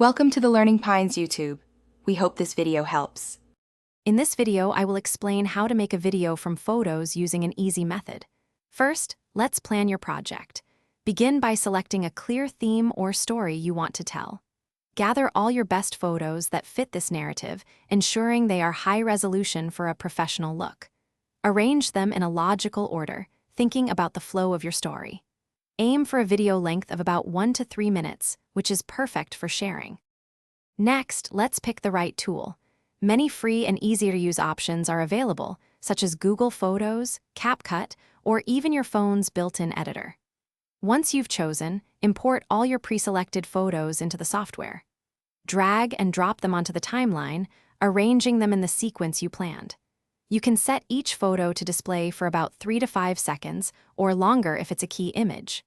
Welcome to the Learning Pines YouTube. We hope this video helps. In this video, I will explain how to make a video from photos using an easy method. First, let's plan your project. Begin by selecting a clear theme or story you want to tell. Gather all your best photos that fit this narrative, ensuring they are high resolution for a professional look. Arrange them in a logical order, thinking about the flow of your story. Aim for a video length of about 1 to 3 minutes, which is perfect for sharing. Next, let's pick the right tool. Many free and easy-to-use options are available, such as Google Photos, CapCut, or even your phone's built-in editor. Once you've chosen, import all your pre-selected photos into the software. Drag and drop them onto the timeline, arranging them in the sequence you planned. You can set each photo to display for about 3 to 5 seconds, or longer if it's a key image.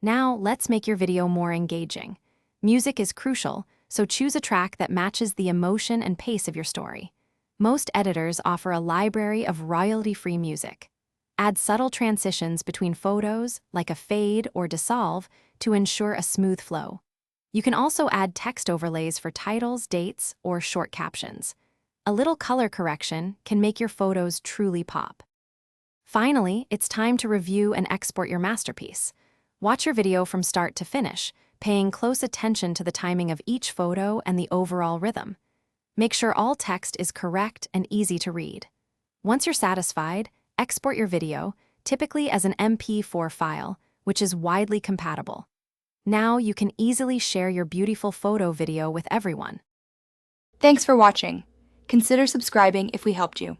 Now, let's make your video more engaging. Music is crucial, so choose a track that matches the emotion and pace of your story. Most editors offer a library of royalty-free music. Add subtle transitions between photos, like a fade or dissolve, to ensure a smooth flow. You can also add text overlays for titles, dates, or short captions. A little color correction can make your photos truly pop. Finally, it's time to review and export your masterpiece. Watch your video from start to finish, paying close attention to the timing of each photo and the overall rhythm. Make sure all text is correct and easy to read. Once you're satisfied, export your video, typically as an MP4 file, which is widely compatible. Now you can easily share your beautiful photo video with everyone. Thanks for watching. Consider subscribing if we helped you.